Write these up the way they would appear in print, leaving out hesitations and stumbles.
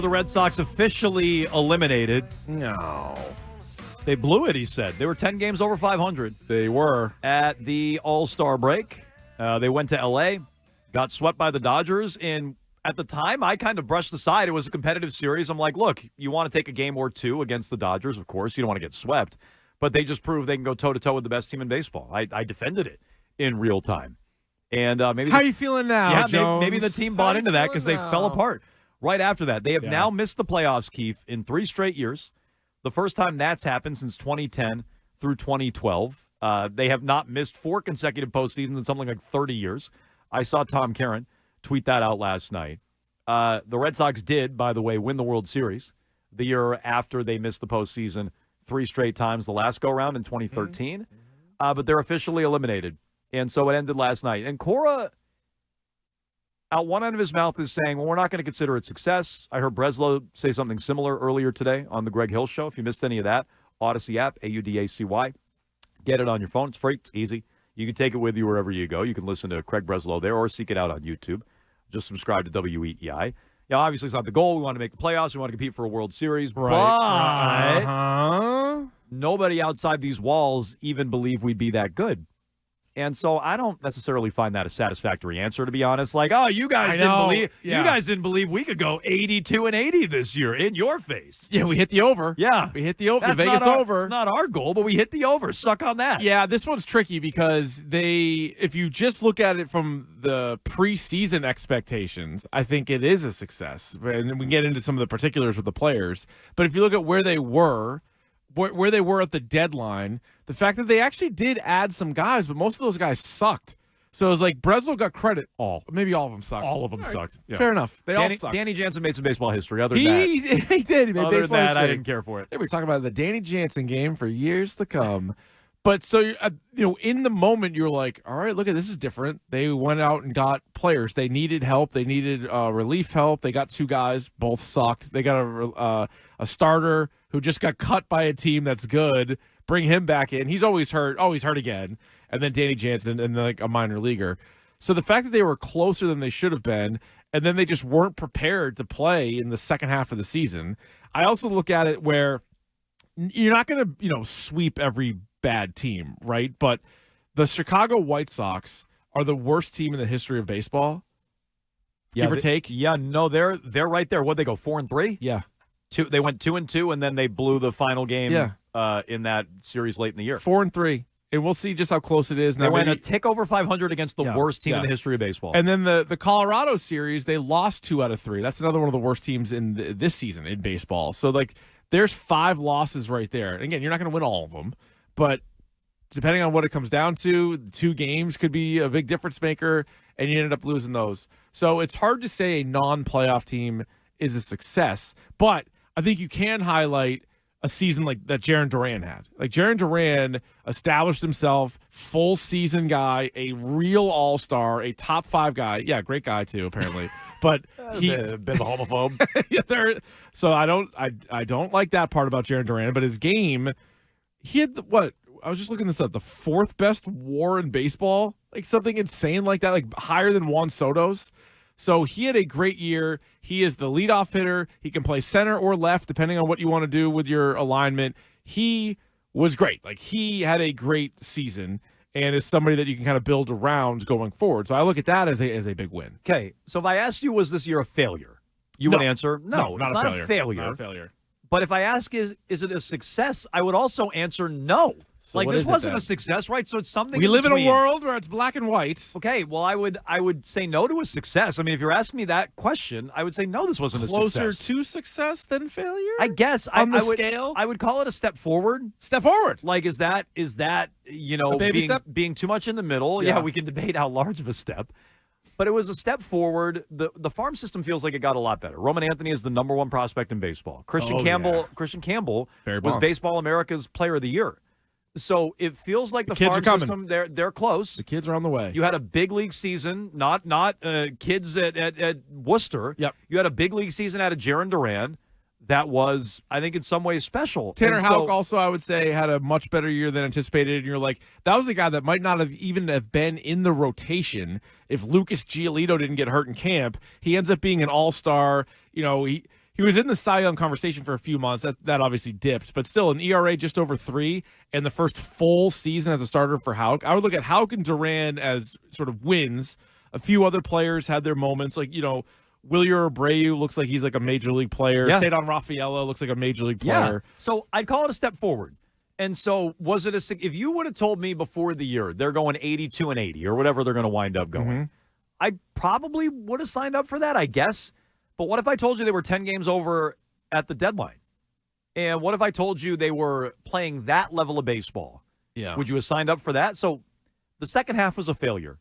The Red Sox officially eliminated. No. They blew it, he said. They were 10 games over 500. They were. At the All-Star break. They went to L.A., got swept by the Dodgers, and at the time, I kind of brushed aside. It was a competitive series. I'm like, look, you want to take a game or two against the Dodgers, of course. You don't want to get swept. But they just proved they can go toe-to-toe with the best team in baseball. I defended it in real time. And maybe How are you feeling now, Yeah, Jones? maybe the team bought into that because they fell apart. Right after that, they have now missed the playoffs, Keefe, in 3 straight years. The first time that's happened since 2010 through 2012. They have not missed 4 consecutive postseasons in something like 30 years. I saw Tom Caron tweet that out last night. The Red Sox did, by the way, win the World Series the year after they missed the postseason 3 straight times the last go-round in 2013. But they're officially eliminated. And so it ended last night. And Cora, out one end of his mouth, is saying, well, we're not going to consider it success. I heard Breslow say something similar earlier today on the Greg Hill Show. If you missed any of that, Odyssey app, AUDACY. Get it on your phone. It's free. It's easy. You can take it with you wherever you go. You can listen to Craig Breslow there or seek it out on YouTube. Just subscribe to WEEI. Yeah, obviously it's not the goal. We want to make the playoffs. We want to compete for a World Series. Right. But nobody outside these walls even believe we'd be that good. And so I don't necessarily find that a satisfactory answer, to be honest. Like, oh, you guys didn't believe we could go 82-80 this year in your face. Yeah, we hit the over. Yeah. We hit the over. That's The Vegas over. It's not our goal, but we hit the over. Suck on that. Yeah, this one's tricky because if you just look at it from the preseason expectations, I think it is a success. And we can get into some of the particulars with the players. But if you look at where they were at the deadline, the fact that they actually did add some guys, but most of those guys sucked. So it was like Breslow got credit. Maybe all of them sucked. All of them sucked. Yeah. Fair enough. They all sucked. Danny Jansen made some baseball history. Other than he did. He made other baseball than that, history. I didn't care for it. They were talking about the Danny Jansen game for years to come. But so, in the moment, you're like, all right, look at this is different. They went out and got players. They needed help. They needed relief help. They got 2 guys. Both sucked. They got a starter who just got cut by a team that's good. Bring him back in. He's always hurt. Oh, he's hurt again. And then Danny Jansen and like a minor leaguer. So the fact that they were closer than they should have been, and then they just weren't prepared to play in the second half of the season. I also look at it where you're not going to, sweep every bad team, right? But the Chicago White Sox are the worst team in the history of baseball. Give or take. Yeah, no, they're right there. What'd they go, 4-3? Yeah. They went 2-2, and then they blew the final game in that series late in the year. 4-3. And we'll see just how close it is. They went a tick over 500 against the worst team in the history of baseball. And then the Colorado series, they lost 2 out of 3. That's another one of the worst teams in this season in baseball. So, there's 5 losses right there. And again, you're not going to win all of them. But depending on what it comes down to, 2 games could be a big difference maker, and you ended up losing those. So it's hard to say a non-playoff team is a success. But I think you can highlight a season like that Jarren Duran had. Like Jarren Duran established himself, full season guy, a real all-star, a top 5 guy. Yeah, great guy too, apparently. But he a bit of a homophobe. So I don't like that part about Jarren Duran, but his game, he had I was just looking this up, the 4th best WAR in baseball, like something insane like that, like higher than Juan Soto's. So he had a great year. He is the leadoff hitter. He can play center or left, depending on what you want to do with your alignment. He was great. Like, he had a great season and is somebody that you can kind of build around going forward. So I look at that as a big win. Okay, so if I asked you, was this year a failure? You would answer, no, it's not a failure. Not a failure. But if I ask, is it a success, I would also answer no. So this wasn't a success, right? So it's something. We live in a world where it's black and white. Okay, well, I would say no to a success. I mean, if you're asking me that question, I would say no. This wasn't a success. Closer to success than failure, I guess. On the scale, I would call it a step forward. Step forward. Like, is that a baby step? Being too much in the middle? Yeah, we can debate how large of a step. But it was a step forward. The farm system feels like it got a lot better. Roman Anthony is the number 1 prospect in baseball. Christian Campbell was Baseball America's Player of the Year. So it feels like the farm system, they're close. The kids are on the way. You had a big league season, not kids at Worcester. Yep. You had a big league season out of Jarren Duran. That was, I think, in some ways special. Tanner Houck also, I would say, had a much better year than anticipated. And you're like, that was a guy that might not have even have been in the rotation if Lucas Giolito didn't get hurt in camp. He ends up being an all-star. He he was in the Cy Young conversation for a few months. That obviously dipped, but still an ERA just over 3 and the first full season as a starter for Houck. I would look at Houck and Duran as sort of wins. A few other players had their moments, like, Wilyer Abreu looks like he's like a major league player. Yeah. Cedar Rafaela looks like a major league player. Yeah. So I'd call it a step forward. And so was it if you would have told me before the year they're going 82 and 80 or whatever they're going to wind up going, I probably would have signed up for that, I guess. But what if I told you they were 10 games over at the deadline? And what if I told you they were playing that level of baseball? Yeah. Would you have signed up for that? So the second half was a failure.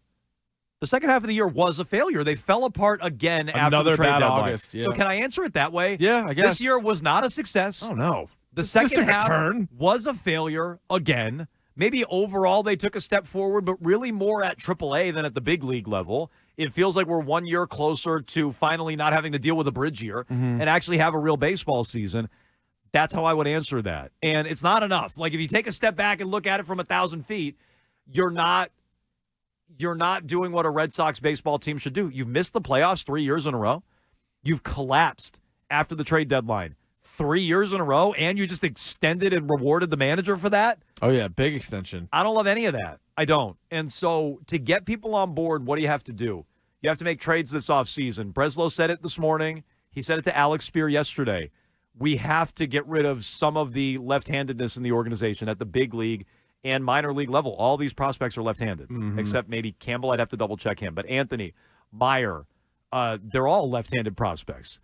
The second half of the year was a failure. They fell apart again after the trade deadline. August, yeah. So can I answer it that way? Yeah, I guess. This year was not a success. Oh, no. The second half turn. was a failure again. Maybe overall they took a step forward, but really more at AAA than at the big league level. It feels like we're 1 year closer to finally not having to deal with a bridge year and actually have a real baseball season. That's how I would answer that. And it's not enough. Like, if you take a step back and look at it from 1,000 feet, you're not doing what a Red Sox baseball team should do. You've missed the playoffs 3 years in a row. You've collapsed after the trade deadline 3 years in a row, and you just extended and rewarded the manager for that. Oh, yeah, big extension. I don't love any of that. I don't. And so to get people on board, what do you have to do? You have to make trades this offseason. Breslow said it this morning. He said it to Alex Spear yesterday. We have to get rid of some of the left-handedness in the organization at the big league and minor league level. All these prospects are left-handed, except maybe Campbell. I'd have to double-check him. But Anthony, Meyer, they're all left-handed prospects.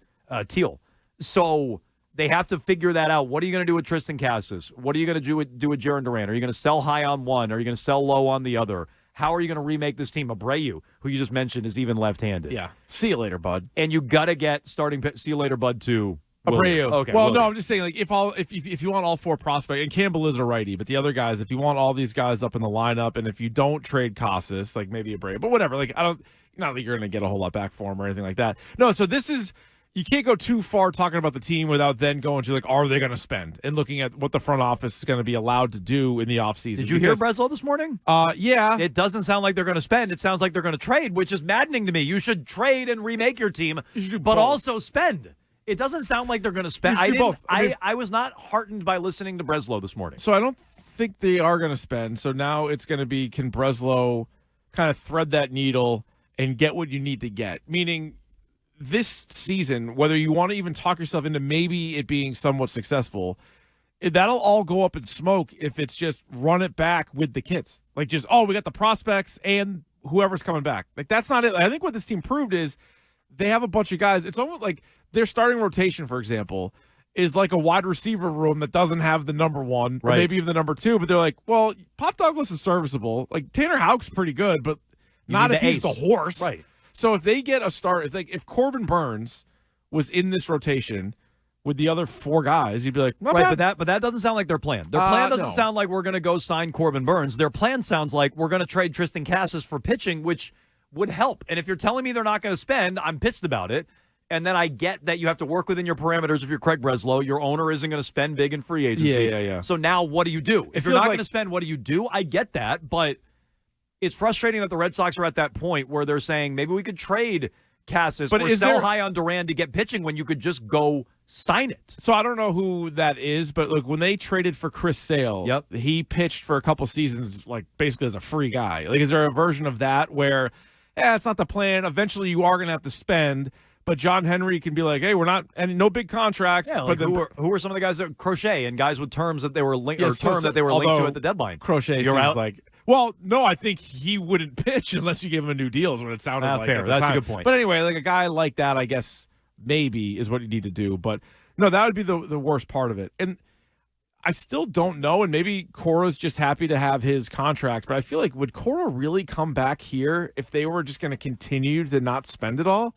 Teal. So they have to figure that out. What are you going to do with Tristan Casas? What are you going to do with Jarren Duran? Are you going to sell high on one? Are you going to sell low on the other? How are you going to remake this team? Abreu, who you just mentioned, is even left-handed. Yeah. See you later, bud. And you got to get starting – see you later, bud, to – Abreu. Okay. Well, no, I'm just saying, like, if you want all four prospects, and Campbell is a righty, but the other guys, if you want all these guys up in the lineup, and if you don't trade Casas, like maybe Abreu, but whatever, like not that you're going to get a whole lot back for him or anything like that. No, so this is, you can't go too far talking about the team without then going to, like, are they going to spend, and looking at what the front office is going to be allowed to do in the offseason. Did you hear Breslow this morning? Yeah. It doesn't sound like they're going to spend. It sounds like they're going to trade, which is maddening to me. You should trade and remake your team, but also spend. It doesn't sound like they're going to spend. I was not heartened by listening to Breslow this morning. So I don't think they are going to spend. So now it's going to be, can Breslow kind of thread that needle and get what you need to get? Meaning this season, whether you want to even talk yourself into maybe it being somewhat successful, that'll all go up in smoke if it's just run it back with the kids. Like, just, we got the prospects and whoever's coming back. Like, that's not it. I think what this team proved is they have a bunch of guys. It's almost like their starting rotation, for example, is like a wide receiver room that doesn't have the number one, or maybe even the number two, but they're like, well, Pop Douglas is serviceable. Like, Tanner Houck's pretty good, but not if he's the horse. Right. So if they get a start, if Corbin Burns was in this rotation with the other four guys, you'd be like, right, but that doesn't sound like their plan. Their plan doesn't sound like we're going to go sign Corbin Burns. Their plan sounds like we're going to trade Tristan Casas for pitching, which would help. And if you're telling me they're not going to spend, I'm pissed about it. And then I get that you have to work within your parameters if you're Craig Breslow. Your owner isn't going to spend big in free agency. Yeah. So now what do you do? If you're not going to spend, what do you do? I get that, but it's frustrating that the Red Sox are at that point where they're saying maybe we could trade Casas or sell high on Duran to get pitching when you could just go sign it. So I don't know who that is, but look, when they traded for Chris Sale, he pitched for a couple seasons like basically as a free guy. Like, is there a version of that where, it's not the plan. Eventually you are going to have to spend. But John Henry can be like, hey, we're not, and no big contracts. Yeah, but like who were some of the guys that Crochet and guys with terms that they were linked that they were linked to at the deadline? Crochet seems like, well, no, I think he wouldn't pitch unless you gave him a new deal. Is what it sounded like. Fair, that's a good point. But anyway, like a guy like that, I guess maybe is what you need to do. But no, that would be the worst part of it. And I still don't know. And maybe Cora's just happy to have his contract. But I feel like would Cora really come back here if they were just going to continue to not spend it all?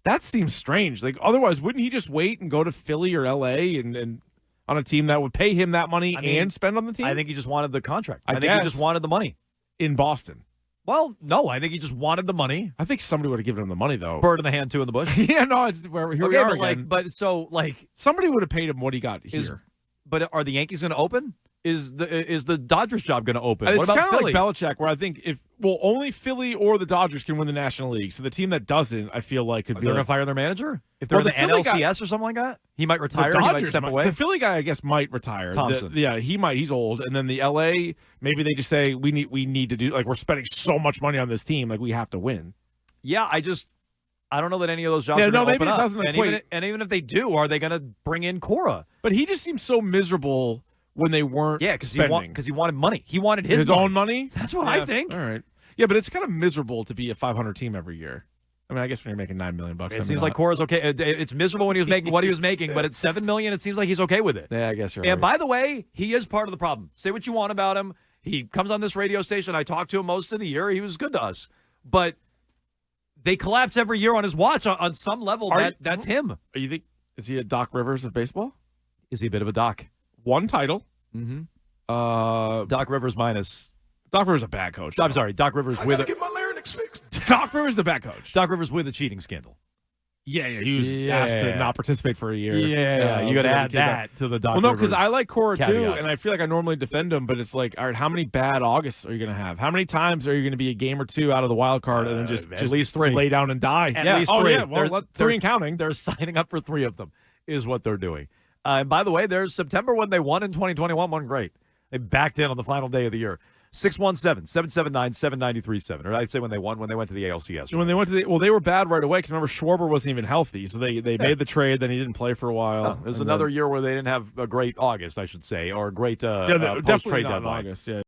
That seems strange. Like, otherwise, wouldn't he just wait and go to Philly or L.A. and on a team that would pay him that money and spend on the team? I think he just wanted the contract. I think guess. he just wanted the money. In Boston. Well, no, I think he just wanted the money. I think somebody would have given him the money, though. Bird in the hand, two in the bush. Yeah, no, it's where here we are again. Somebody would have paid him what he got here. But are the Yankees going to open? is the Dodgers job going to open? It's what about kind of Philly? like Belichick, where I think only Philly or the Dodgers can win the National League. So the team that doesn't, I feel like, could be They're going like, to fire their manager if they're in the NLCS or something like that. He might retire. The He Dodgers might step away. The Philly guy, I guess, might retire. Thompson. He might. He's old. And then the LA, maybe they just say we need to do, like, we're spending so much money on this team, like we have to win. Yeah, I don't know that any of those jobs are going to open up. Doesn't equate. And even if they do, are they going to bring in Cora? But he just seems so miserable when they weren't. Yeah, because he wanted money. He wanted his own money. That's what I think. All right. Yeah, but it's kind of miserable to be a 500 team every year. I mean, I guess when you're making $9 million, it seems like Cora's okay. It's miserable when he was making what he was making, but at $7 million, it seems like he's okay with it. Yeah, I guess you're right. And by the way, he is part of the problem. Say what you want about him. He comes on this radio station. I talked to him most of the year. He was good to us, but they collapse every year on his watch. On some level, that's him. You think is he a Doc Rivers of baseball? Is he a bit of a Doc? One title. Mm-hmm. Doc Rivers minus. Doc Rivers is a bad coach. I'm sorry. Doc Rivers with get my larynx fixed. Doc Rivers is the bad coach. Doc Rivers with a cheating scandal. Yeah, he was asked to not participate for a year. Yeah, you got to add that to the Doc Rivers. Well, no, because I like Cora too, caveat. and I feel like I normally defend him, but it's like, all right, how many bad Augusts are you going to have? How many times are you going to be a game or two out of the wild card and then just at least 3, lay down and die? At least 3. Yeah, well, 3 and counting. They're signing up for 3 of them, is what they're doing. And by the way, there's September when they won in 2021 wasn't great. They backed in on the final day of the year. 617-779-7937. Or I'd say when they went to the ALCS. Right? When they went to they were bad right away because remember Schwarber wasn't even healthy, so they made the trade. Then he didn't play for a while. There's another year where they didn't have a great August, I should say, or a great definitely post-trade not in deadline. August. Yeah.